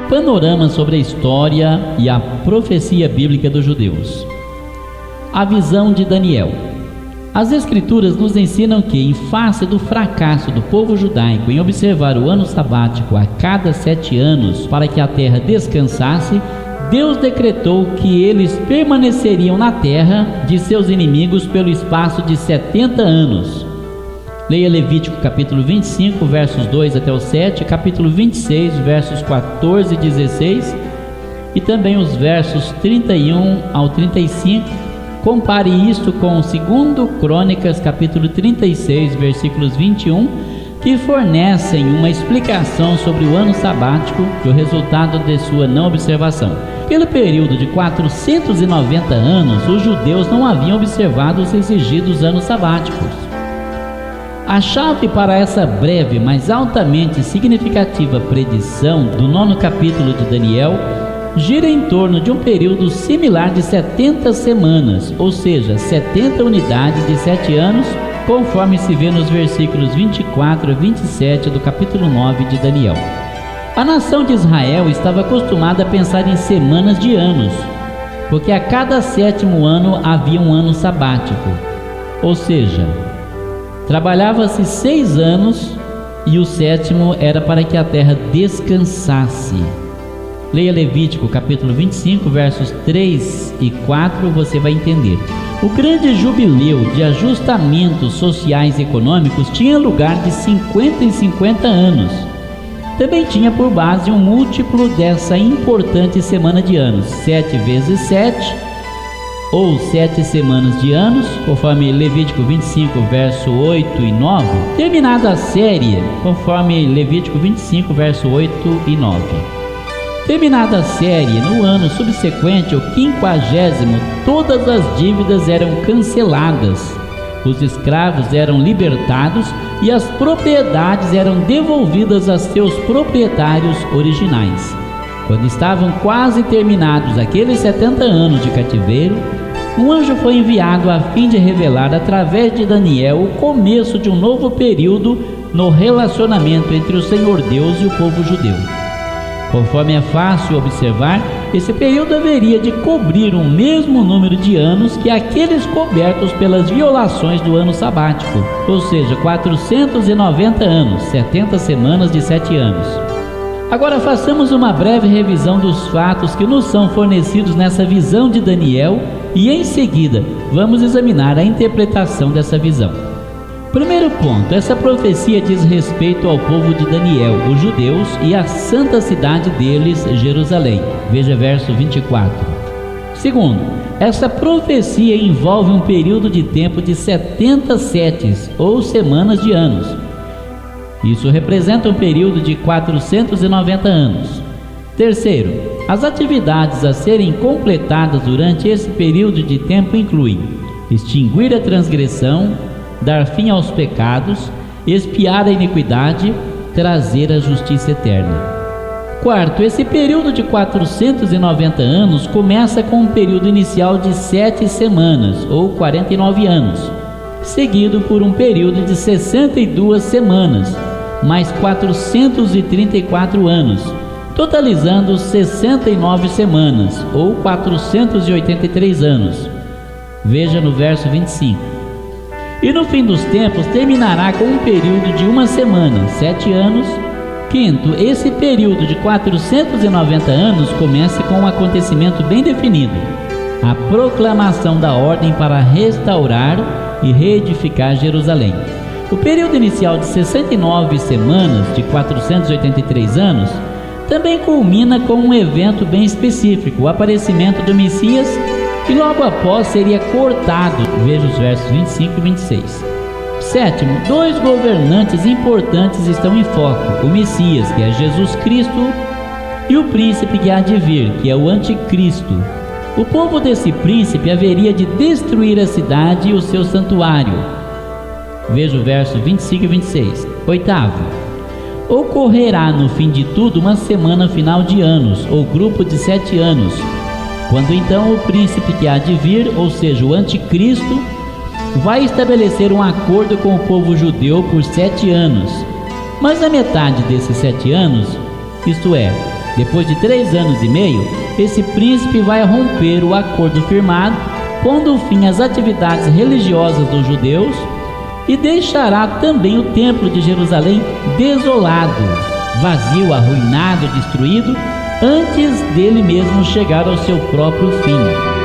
panorama sobre a história e a profecia bíblica dos judeus. A visão de Daniel. As Escrituras nos ensinam que, em face do fracasso do povo judaico em observar o ano sabático a cada 7 anos para que a terra descansasse, Deus decretou que eles permaneceriam na terra de seus inimigos pelo espaço de 70 anos. Leia Levítico capítulo 25, versos 2 até o 7, capítulo 26, versos 14 e 16, e também os versos 31 ao 35. Compare isto com 2 Crônicas, capítulo 36, versículos 21, que fornecem uma explicação sobre o ano sabático e o resultado de sua não observação. Pelo período de 490 anos, os judeus não haviam observado os exigidos anos sabáticos. A chave para essa breve, mas altamente significativa predição do 9º capítulo de Daniel gira em torno de um período similar de 70 semanas, ou seja, 70 unidades de 7 anos, conforme se vê nos versículos 24 a 27 do capítulo 9 de Daniel. A nação de Israel estava acostumada a pensar em semanas de anos, porque a cada 7º ano havia um ano sabático, ou seja, trabalhava-se 6 anos e o 7º era para que a terra descansasse. Leia Levítico capítulo 25, versos 3 e 4, você vai entender. O grande jubileu de ajustamentos sociais e econômicos tinha lugar de 50 em 50 anos. Também tinha por base um múltiplo dessa importante semana de anos, 7 vezes 7, ou 7 semanas de anos, conforme Levítico 25, verso 8 e 9, terminada a série, conforme Levítico 25, verso 8 e 9. Terminada a série, no ano subsequente, o 50º, todas as dívidas eram canceladas, os escravos eram libertados e as propriedades eram devolvidas a seus proprietários originais. Quando estavam quase terminados aqueles 70 anos de cativeiro, um anjo foi enviado a fim de revelar através de Daniel o começo de um novo período no relacionamento entre o Senhor Deus e o povo judeu. Conforme é fácil observar, esse período haveria de cobrir o mesmo número de anos que aqueles cobertos pelas violações do ano sabático, ou seja, 490 anos, 70 semanas de 7 anos. Agora façamos uma breve revisão dos fatos que nos são fornecidos nessa visão de Daniel e em seguida vamos examinar a interpretação dessa visão. Primeiro ponto, essa profecia diz respeito ao povo de Daniel, os judeus, e à santa cidade deles, Jerusalém. Veja verso 24. Segundo, essa profecia envolve um período de tempo de 70 setes, ou semanas de anos. Isso representa um período de 490 anos. Terceiro, as atividades a serem completadas durante esse período de tempo incluem extinguir a transgressão, dar fim aos pecados, expiar a iniquidade, trazer a justiça eterna. Quarto, esse período de 490 anos começa com um período inicial de 7 semanas, ou 49 anos, seguido por um período de 62 semanas, mais 434 anos, totalizando 69 semanas, ou 483 anos. Veja no verso 25. E no fim dos tempos terminará com um período de 1 semana, 7 anos. Quinto, esse período de 490 anos começa com um acontecimento bem definido: a proclamação da ordem para restaurar e reedificar Jerusalém. O período inicial de 69 semanas, de 483 anos, também culmina com um evento bem específico, o aparecimento do Messias, e logo após seria cortado. Veja os versos 25 e 26. Sétimo, 2 governantes importantes estão em foco: o Messias, que é Jesus Cristo, e o príncipe que há de vir, que é o Anticristo. O povo desse príncipe haveria de destruir a cidade e o seu santuário. Veja o verso 25 e 26. Oitavo, ocorrerá no fim de tudo uma semana final de anos, ou grupo de 7 anos, quando então o príncipe que há de vir, ou seja, o Anticristo, vai estabelecer um acordo com o povo judeu por 7 anos. Mas na metade desses 7 anos, isto é, Depois de 3 anos e meio, esse príncipe vai romper o acordo firmado, pondo fim às atividades religiosas dos judeus e deixará também o templo de Jerusalém desolado, vazio, arruinado, destruído, antes dele mesmo chegar ao seu próprio fim.